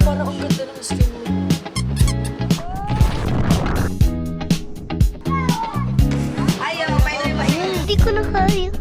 Parang ang ganda ng skin mo. Ayaw, may Hindi ko na kaya.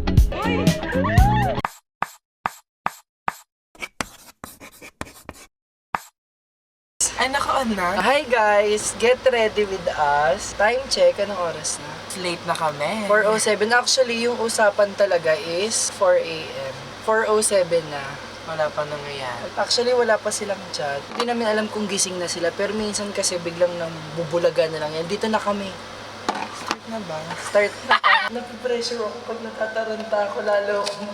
Ay, naka-on na. Hi guys! Get ready with us. Time check. Anong oras na? Late na kami. 4:07. Actually, yung usapan talaga is 4 a.m. 4:07 na. Wala pa nangyayari. Actually, wala pa silang chat. Hindi namin alam kung gising na sila. Pero minsan kasi biglang nang bubulaga na lang yan. Dito na kami. Start na ba? Start na. Napipressure ako pag natataranta ako lalo kung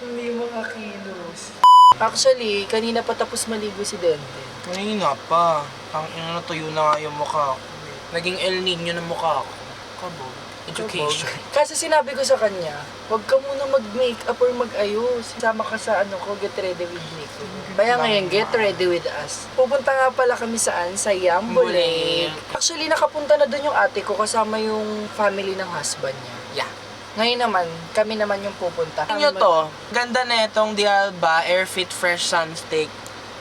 hindi makakilos. Actually, kanina pa tapos maligo si Dende. Kanina pa. Ang ina natuyo na nga yung mukha ko. Naging El Nino na mukha ko. Kabog. Education. Kasi sinabi ko sa kanya, huwag ka muna mag-makeup or mag-ayos. Sama ka sa get ready with Nico. Kaya ngayon, get ready with us. Pupunta nga pala kami saan? Sa Yambo Lake. Actually, nakapunta na doon yung ate ko kasama yung family ng husband niya. Yeah. Ngayon naman, kami naman yung pupunta. Tingnan nyo to. Ganda na itong Di Alba Air Fit Fresh Sunstick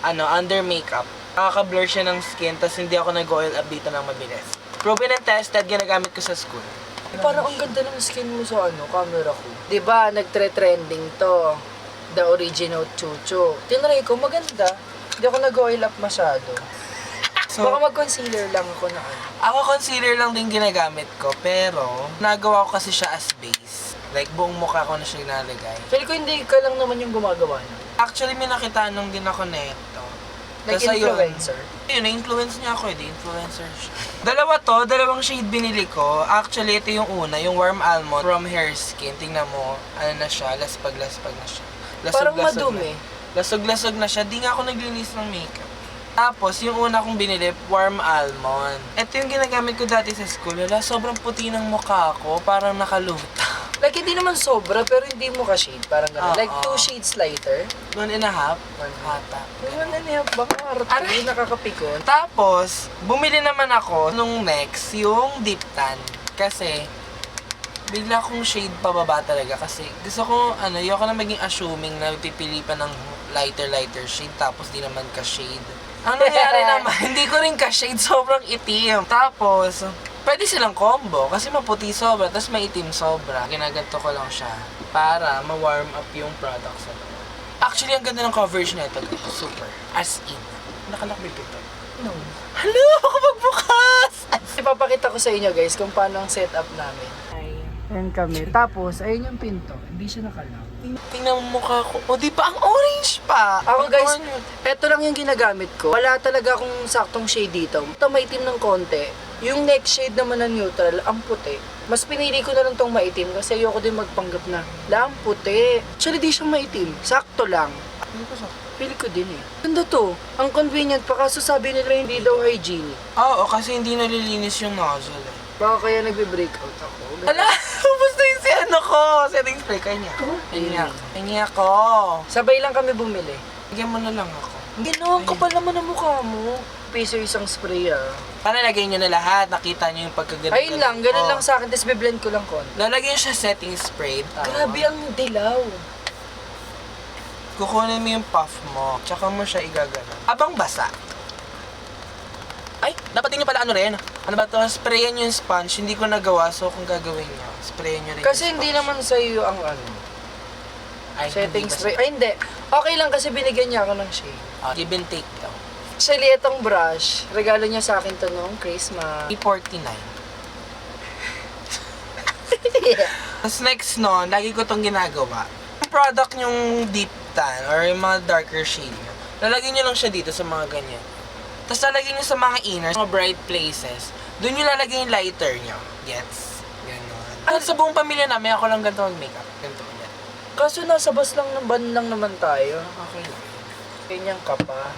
under makeup. Nakaka-blur siya ng skin, tas hindi ako nag-oil up dito ng mabilis. Proven and tested, ginagamit ko sa school. Parang ang ganda ng skin mo sa camera ko. Diba, nagtre-trending to. The original Chucho. Tinry ko, maganda. Hindi ako nag-oil up masyado. So, Baka mag-concealer lang ako na ako concealer lang din ginagamit ko, pero nagawa ko kasi siya as base. Like, buong mukha ko na siya nalagay. Feel ko hindi ka lang naman yung gumagawa na. Actually, may nakitaan nung din ako neto. Like Tas ayun, influencer. Yun, na-influence niya ako influencer siya. Dalawang shade binili ko. Actually, ito yung una, yung Warm Almond from Hair Skin. Tingnan mo, ano na siya, laspag-laspag na siya. Parang madumi. Lasog-lasog na siya. Di nga ako naglinis ng makeup. Tapos, yung una kong binili, Warm Almond. Ito yung ginagamit ko dati sa school. Wala, sobrang puti ng mukha ko. Parang nakaluta. Like, hindi naman sobra, pero hindi mo ka-shade. Parang gano'n. Like, 2 shades lighter. 1.5. Hata. 1.5 ba? Aray, nakakapikon. Tapos, bumili naman ako nung next, yung Deep Tan. Kasi, bigla kong shade pababa talaga. Kasi, gusto ko, ayoko na maging assuming na pipili pa ng lighter shade. Tapos, di naman ka-shade. Ang nangyari naman, hindi ko rin ka-shade. Sobrang itim. Tapos, pwede silang combo. Kasi maputi sobra, tapos maitim sobra. Ginaganto ko lang siya para ma-warm up yung product sa loob. Actually, ang ganda ng coverage na ito. Super. As in. Nakalakbay ko ito. No. Hello! Ako magbukas! Ipapakita ko sa inyo guys kung paano ang setup namin. Ayan kami. Tapos, ayun yung pinto. Hindi siya nakalock. Tingnan mo mukha ko. O, di ba? Ang orange pa! Ako Ang guys, orange. eto lang yung ginagamit ko. Wala talaga akong saktong shade dito. Ito maitim ng konti. Yung next shade naman na neutral, ang puti. Mas pinili ko na lang tong maitim kasi ayoko din magpanggap na, ang puti. Actually, di siya maitim. Sakto lang. Hindi ko sa... Pili ko din eh. Ganda to. Ang convenient pa kaso sabi nila hindi daw hygienic. Oo, kasi hindi nalilinis yung nozzle eh. Baka kaya nagbe-breakout ako. Ala! Basta yung setting spray. Kanya ako. Kanya ako. Sabay lang kami bumili. Bigyan mo na lang ako. Ginawa ko pa naman ang mukha mo. Piso isang spray ah. Para lagay nyo na lahat. Nakita nyo yung pagkaganda. Ayun lang, ganun lang sa akin. Tapos biblend ko lang konti. Lalagyan siya setting spray. Grabe ang dilaw. Kukunin mo yung puff mo. Tsaka mo siya igaganon. Abang basa. Ay, dapat din yung pala rin. Ano ba ito? Sprayan yung sponge. Hindi ko nagawa. So, kung gagawin nyo, sprayan nyo rin Kasi yung hindi sponge. naman sa'yo ang Ay, setting hindi ba- spray. Ay hindi. Okay lang kasi binigyan niya ako ng shade. Give and take daw. Actually, itong brush, regalo niya sa akin to noong Christmas. $49. Tapos next nun, lagi ko tong ginagawa. Yung product yung deep tan or yung mga darker shade nyo, lalagyan nyo lang siya dito sa mga ganyan. Tapos lalagyan nyo sa mga inner, mga bright places. Doon nyo lalagyan yung lighter nyo. Gets? Ganon. Sa buong pamilya namin, ako lang ganito mag-makeup. Ganito ulit. Kaso nasa bus lang ng van lang naman tayo. Okay lang. Ganyan ka pa.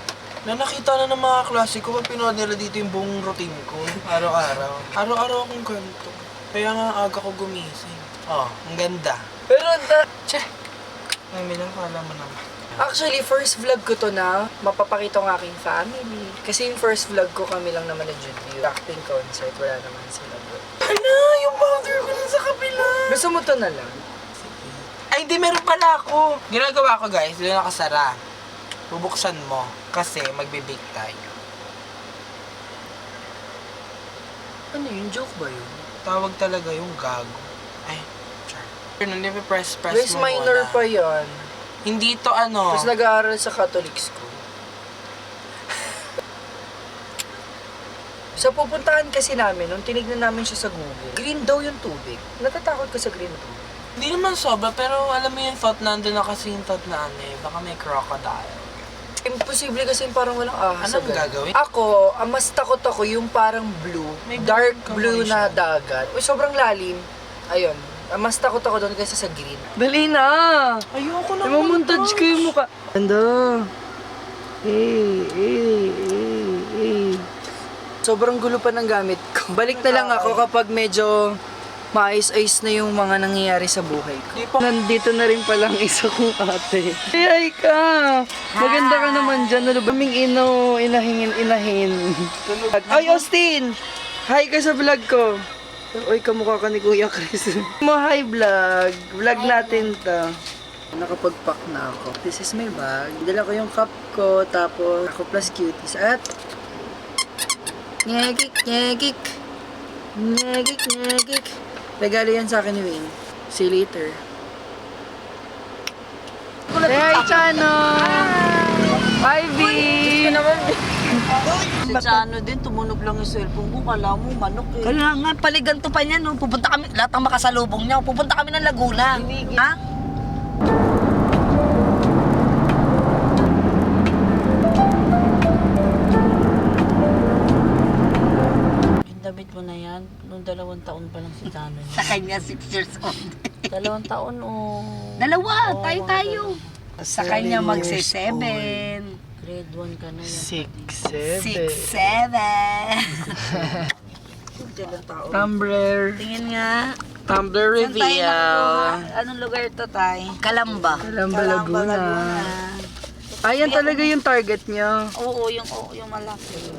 Na nakita na ng mga klase ko, pag pinood nila dito yung buong routine ko. Araw-araw. Araw-araw akong ganito. Kaya nga aga ko gumising. Oh, ang ganda. Pero Che! Ay, Milang, kala mo naman. actually, first vlog ko to na mapapakita ng aking family. Kasi yung first vlog ko kami lang naman na Judy. Acting concert, wala naman sila bro. Hala, yung powder ko na sa kabila. Gusto mo to na lang? Ay, hindi, meron pala ako. Ginagawa ko, guys, doon nakasara. bubuksan mo kasi magbe-bake tayo. Ano yun? Joke ba yun? Tawag talaga yung gago. Ay, char. Hindi pa press Guys, mo minor muna. pa yan. Hindi to ano. Tapos nag-aaral sa Catholic school. Sa pupuntahan kasi namin, nung tinignan namin siya sa Google, green daw yung tubig. Natatakot ka sa green tubig. Hindi naman sobra, pero alam mo yung thought, nandun na kasi yung thought na ano eh, baka may crocodile. Imposible kasi parang walang ahas sa Anong ganun. gagawin? Ako, ang mas takot ako yung parang blue, May dark ganun ka blue ba na siya? dagat. Uy, sobrang lalim. Ayun. Ang mas takot ako doon kaysa sa green. Dali na! Ayoko na Imamontage ko yung mukha. Ganda. Sobrang gulo pa ng gamit ko. Balik na lang ako kapag medyo maayos-ayos na yung mga nangyayari sa buhay ko. Di pa. Nandito na rin palang isa kong ate. Hey, ka! Maganda ka naman dyan. Ano ba? Kaming inahin. Ay, Austin! Hi ka sa vlog ko. Uy, kamukha ka ni Kuya Chris. Hi, vlog. Vlog natin to. Nakapag-pack na ako. This is my bag. Dala ko yung cup ko, tapos ako plus cuties. At nyegik, nyegik. Nyegik, nyegik. Regalo yan sa akin ni Wayne. See you later. Say hi, Chano! Hi, B! Si Chano din, tumunog lang yung cellphone ko. Kala mo, manok eh. Kaya nga, paliganto pa niyan. No? Pupunta kami, lahat ng makasalubong niya. Pupunta kami ng Laguna. Ha? Yung damit mo na yan, nung 2 taon pa lang si Chano. Sa kanya, 6 years old. 2 taon o... Dalawa, tayo. Sa kanya, magse-7. Grade 1 ka na yan. 6, 7. Tumbler. Tingin nga. Tumbler Saan tayo reveal. nakukuha? Anong lugar to, Tay? Kalamba. Kalamba, Laguna. Ayan talaga yung target niya. Oo, yung malaki.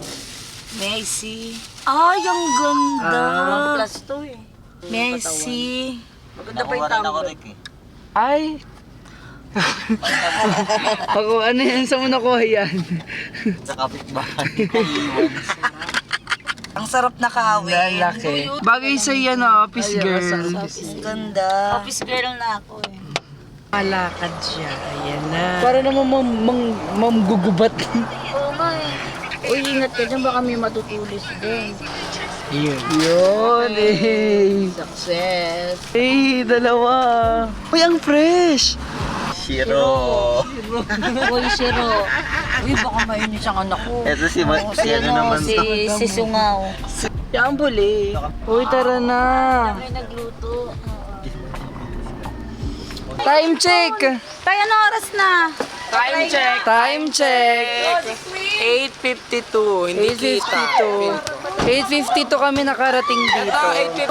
Messi. Ay, ang ganda. Plus 2 eh. Messi. Maganda pa yung tumbler. Ay! Ako, ano yan? Saan mo nakuha yan? Ang sarap na kawin. Lalaki. Bagay sa yan, office girl. Ang ganda. Office girl na ako eh. Malakad siya. Ayan na. Para naman mamgugubat. Oo nga eh. Uy, ingat ka dyan. Baka may matutulis din. Yun eh. Success. Eh, dalawa. Uy, ang fresh. Uy, Shiro. Uy, baka mainit siyang anak ko. Ito si ano naman to. Si Sungaw. Yan buli. Uy, tara na. May nagluto. Time check. Tayo, ano oras na? Time check! Time check. 8:52, hindi kita. 8:52 kami nakarating dito.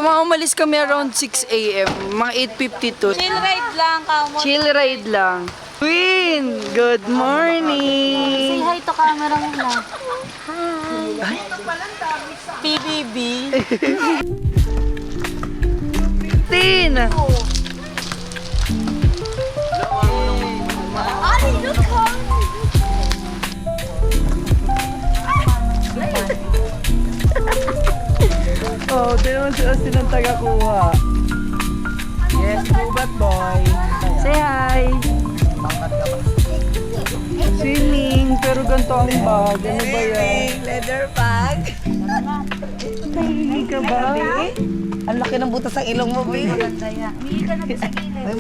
Mga umalis kami around 6 a.m. Mga 8:52. Chill ride lang, kamo. Chill ride lang. Queen, good Say morning. hi to camera muna. PBB. Tin. Ay, look how. Oh, tinawag si Austin ang taga-kuha. Yes, Bubat boy. Say hi. Swimming, pero ganito ang bag. Ano ba yan? Leather bag. Hindi ka ba? Ang laki ng butas ng ilong mo, babe. Maganda yan. Hindi ka na sa gilid. Ay,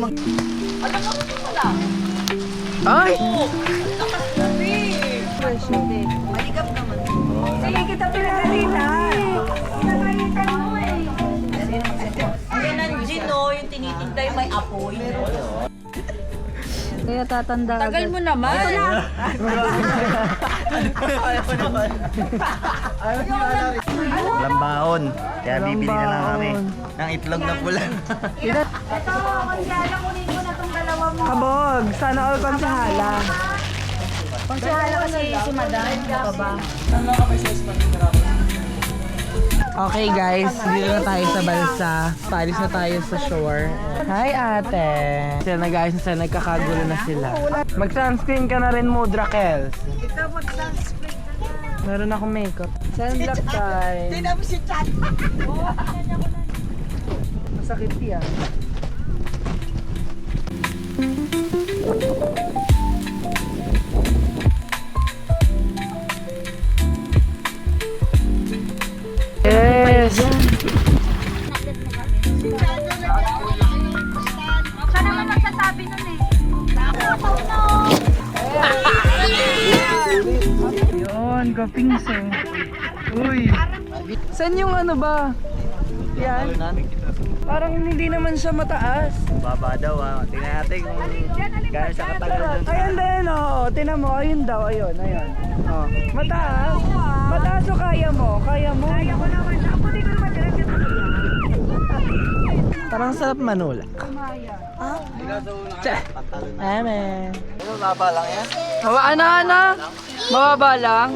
alam mo, wala. Ay! Maligam naman. Sige, kita pinagalitan. Pinagalitan mo eh. Ang nandiyan no, yung tinitintay may apoy. Kaya tatanda Tagal mo naman. Ito na. Walang baon. Kaya bibili na lang kami ng itlog na pula. Kabog, sana all konsahala. Konsehala kasi si Madam. Ano ba? Okay guys, dito na tayo sa balsa. Palis na tayo sa shore. Hi ate! Sila na guys, nagkakagulo na sila. Mag-sunscreen ka na rin mo, Drakels. Ikaw mag-sunscreen ka na. Meron akong makeup. Sunblock time. Hindi na mo si Chat. Masakit yan. Yes! Siya naman nagsasabi nun eh. Yun, kapingso. Uy! Saan yung ano ba? Yan? Parang hindi naman siya mataas. Baba daw ah. Tingnan natin kung gano'n siya katagal dun. Ayun din, oo. Tinan mo, ayun daw, ayun, ayun. Oh. Mataas? Mataas o kaya mo? Kaya mo? Kaya ko naman. Ako di ko naman direct sa parang sarap manulak. Ah? Amen. Ano, baba lang yan? Ana? Mababa lang?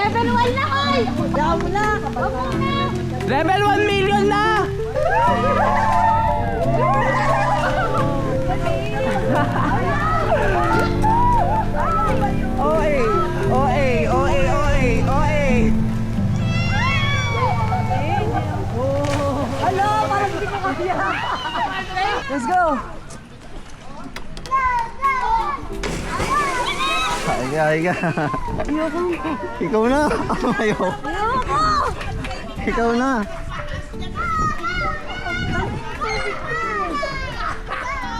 Level 1 na koy! Daw mo na! Level 1 million na! Let's go! Higa. Ikaw na. Ayaw. Ikaw na.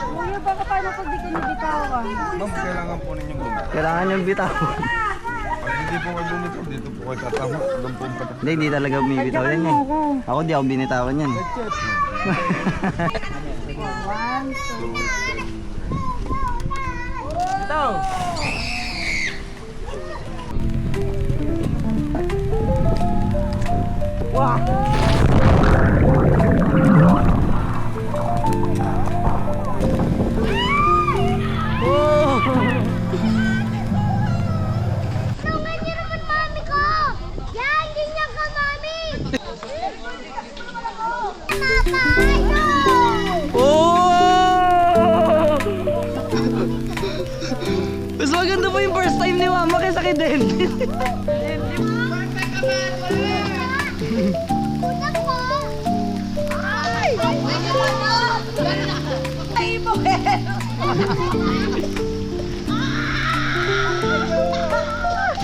Kuya, baka paano pag di ka nabitawan? Ma'am, kailangan po ninyong bumitaw. Kailangan yung bitaw. Pag hindi po kayo bumitaw, dito po kayo tatama. Doon po ang patak. Hindi talaga bumibitaw yan eh. Ako di ako binitawan yan. Ito! Tulungan niyo naman mami ko! Yan, ganyan ka mami! Oh! Mas maganda po yung first time ni Mama kaysa kay Dennis. Utak mo! Ay! Ay mo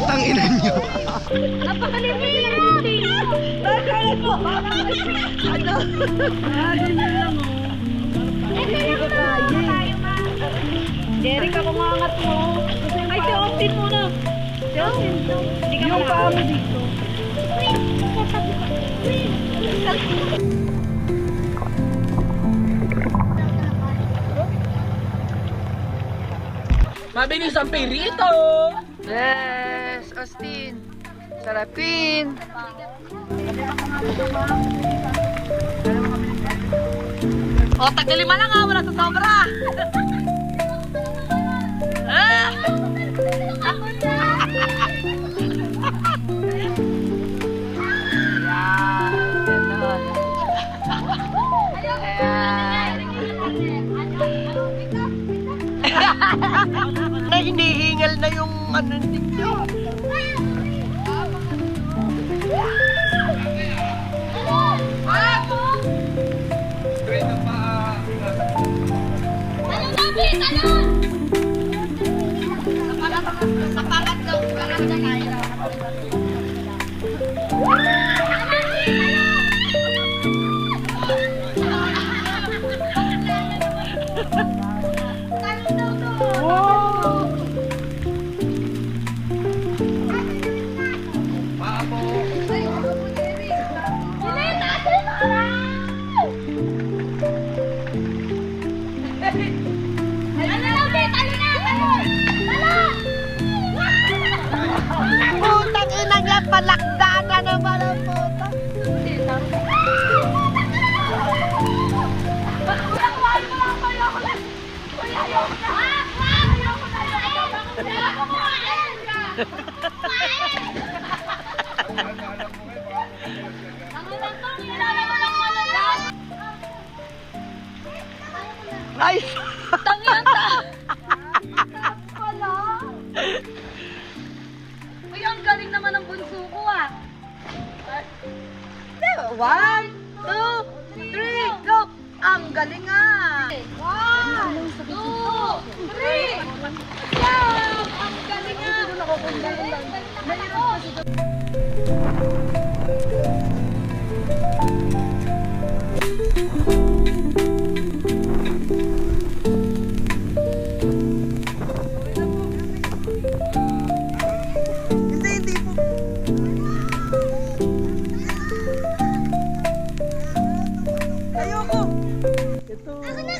Tanginan niyo. Napakalimutin! Nakakala ko. Ano? Ganyan lang oh. Hindi ko tayo Derek, ako mangat mo. Ay, si Austin muna. Si Austin. Hindi ka yung paano dito. Mabilis ang pirito! Yes, Austin. Sarapin. O, tagalima lang ah. Wala sa sobra. Ah! Na hinihingal na yung ano ninyo. Talon nabi! Talon! Sa palat daw. Palat na tayo. Putang ina niya, palakda na naman. 1, 2, 3, go! Ang galing nga! 1, 2, 3! Yeah! Ang galing nga! Ako na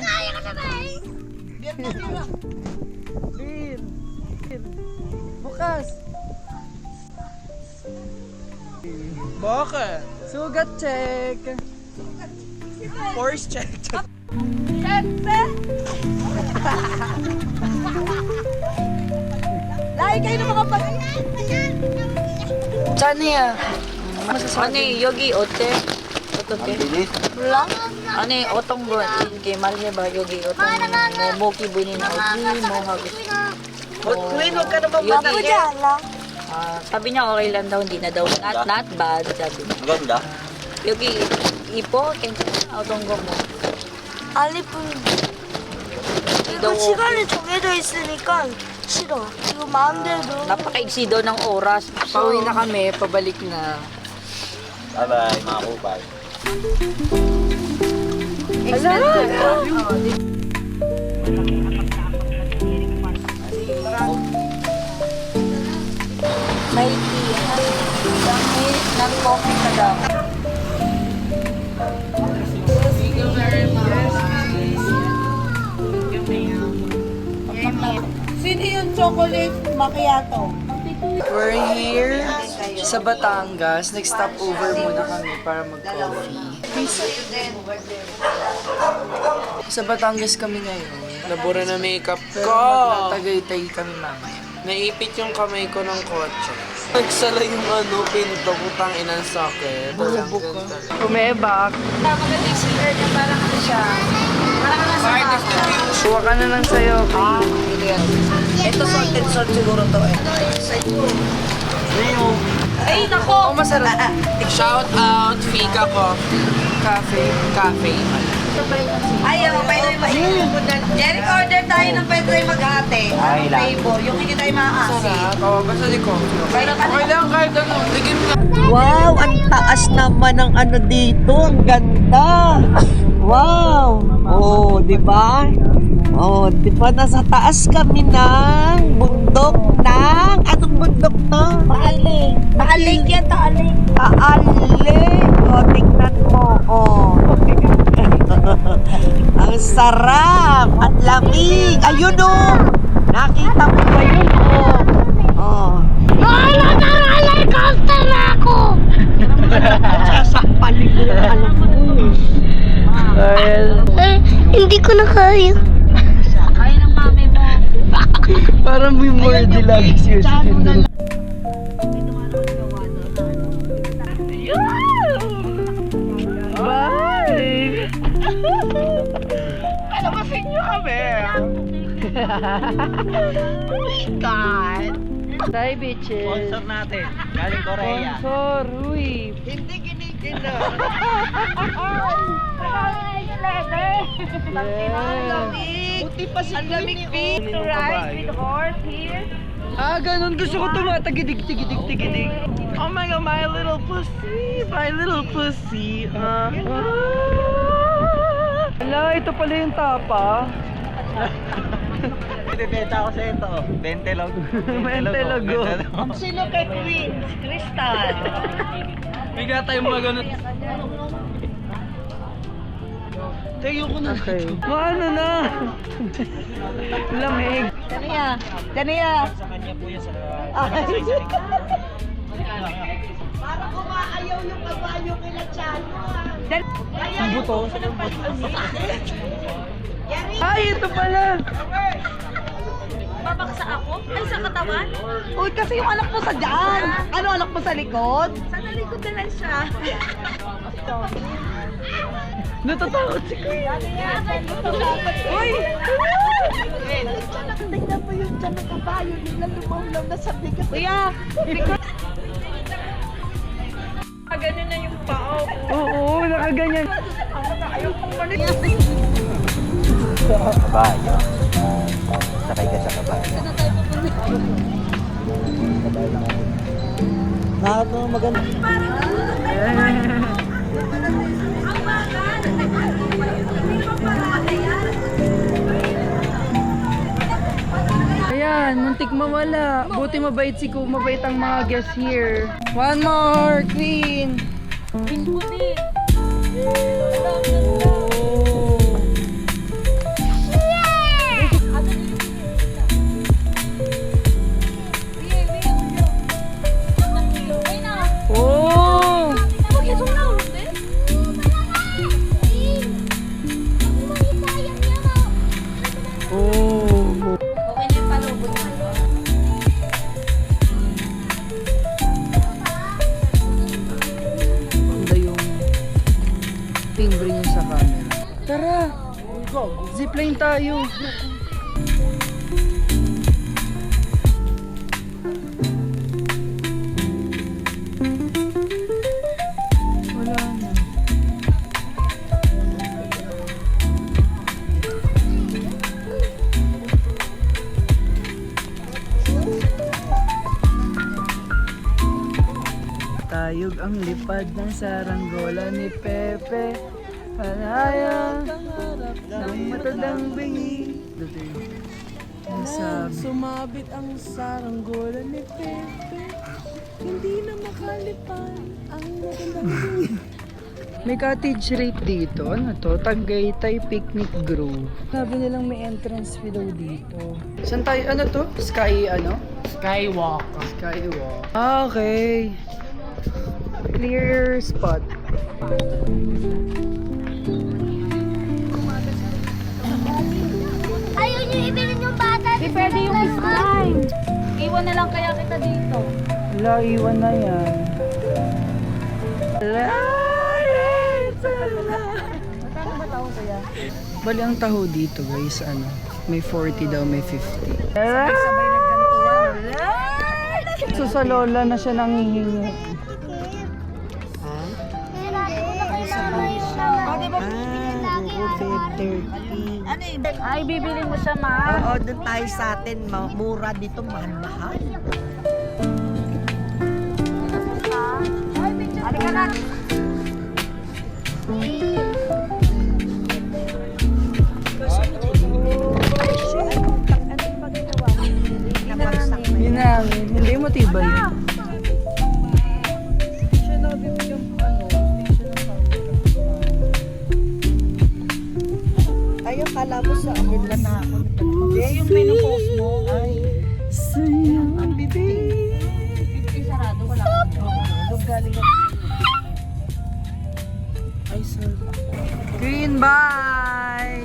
kaya ka na ba eh? Bukas. Bakit? Sugat check. Force check. Lahi kayo ng mga pag... Chania. Ano yogi ote? Otote? Ano otong buwan? Kay Maria ba yogi otong moki bunin na oji mo hagus. Queen, huwag ka naman Yogi. Sabi niya okay lang daw, hindi na daw. Not bad, sabi niya. Ganda. Yogi, ipo, kaya otong go mo. 알리뿐 daw 이거 시간이 정해져 있으니까 싫어. 이거 마음대로 Napakaigsi daw ng oras. Pauwi na kami, pabalik na. Bye-bye, mga kupal. May tea. Dami ng coffee ka daw. Sino yung chocolate macchiato? We're here sa Batangas. Nag-stop over muna kami para mag-coffee. Sa Batangas kami ngayon. Nabura na makeup Pero ko. magtatagay-tay kami mamaya. Naipit yung kamay ko ng kotse. Nagsala yung pinto, putang inang socket. Bubo ka. Kumebak. Magandang singer niya, parang ano siya. Parang nasa Kuha ka na ng sayo. Ito salted salt siguro to eh. Ay, nako! Oh, masarap. Shout out, Fika ko. Cafe. Cafe. Ayaw, pwede mahilig mo dyan. Jeric, order tayo ng pwede tayo maghati. Ay, lang. Flavor, yung hindi tayo maaasi. Oo, basta di ko. Pero Okay lang, kahit ano. Bigyan mo Wow, ang taas naman ng ano dito. Ang ganda. Wow. Oh, di ba? Oh, di ba nasa taas kami ng bundok ng anong bundok to? Taalig. Taalig yan, taalig. Taalig. Oh, tingnan mo. Oh. Ang sarap at lamig. Ayun oh. Nakita mo ba yun? Oh. Wala na helicopter na ako! Sasampalin ko yung alam mo. Hindi ko na kaya. Kaya ng mami mo. Parang may wordy lagi siya. Bye! Palabasin niyo kami. God. Bye, bitches. Sponsor natin. Galing Korea. Sponsor, uy. Hindi ginikilo. Buti pa si lamig To ride with horse here. Ah, ganun. Gusto ko tumatagidig-tigidig-tigidig. Oh my God, my little pussy. My little pussy. Hala, ito pala yung tapa. Pinibenta ko sa ito. 20 logo. 20 logo. Sino kay Queen? Si Crystal. Bigla tayong maganot. Tayo ko na. Okay. Maano na? Lamig. Dania. Dania. Sa kanya po yun sa... Para kumaayaw yung kabayo kila Chano. Ang buto. Ay, ito pala. Babaksa ako? Ay, sa katawan? Uy, kasi yung anak mo sa dyan. Ano anak mo sa likod? Sa nalikod na lang siya. Natatakot si Kuya. Uy! Tingnan mo yung dyan ng kabayo nila lumawlaw na sa bigat. Kuya! Ganun na yung pao. Oo. Ganyan. Kabayo. Sakay ka sa kabayo. Nakaka maganda. Ayan, muntik mawala. Buti mabait si Ku, mabait ang mga guests here. One more, Queen. Oh! Oh! Okay na yung palubog mo. Ganda yung timbre niya sa camera. Tara! Zipline tayo. Wala na. Tayog ang lipad ng saranggola ni Pepe. Palaya ng matandang bingi. Sumabit ang saranggola ni Pepe. Hindi na makalipan ang matandang bingi. May cottage rate dito. Ano to? Tagaytay Picnic Grove. Sabi nilang may entrance fee daw dito. Saan tayo? Ano to? Sky ano? Skywalk. Skywalk. Ah, okay. Clear spot. Ayaw niyo ibilin yung bata. Di pwede yung slime. Iwan na lang kaya kita dito. Wala, iwan na yan. Magkano ba taon kaya? Bali ang taho dito guys, ano? May 40 daw, may 50. Sabay nagkantuan. So sa lola na siya nangihingi. Ay, bibili mo siya, ma. Oo, doon tayo sa atin. Mura dito, mahal-mahal. Halika na. Yun na, hindi mo tibay. Ayaw, kala mo sa akin lang na ako. Hindi, yung menopause mo. Ay, Sayang bibig. Sarado, wala. doon galing ako. Ay, sir. Green, bye!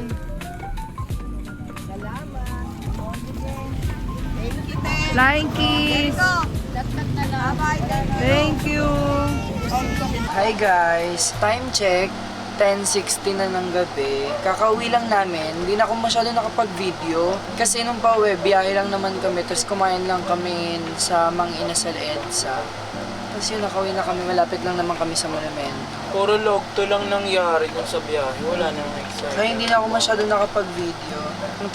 Flying kiss! Thank you! Hi guys! Time check. 10:60 na ng gabi. Kakauwi lang namin. Hindi na ako masyado nakapag-video. Kasi nung pauwi, biyahe lang naman kami. Tapos kumain lang kami sa Mang Inasal EDSA. Tapos yun, nakauwi na kami. Malapit lang naman kami sa Monumento. Puro logto lang nangyari kung sa biyahe. Wala nang excited. Kaya hindi na ako masyado nakapag-video.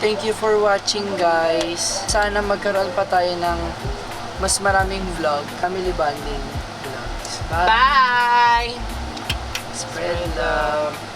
Thank you for watching guys. Sana magkaroon pa tayo ng mas maraming vlog. Family bonding vlogs. Bye! Bye! Spread love.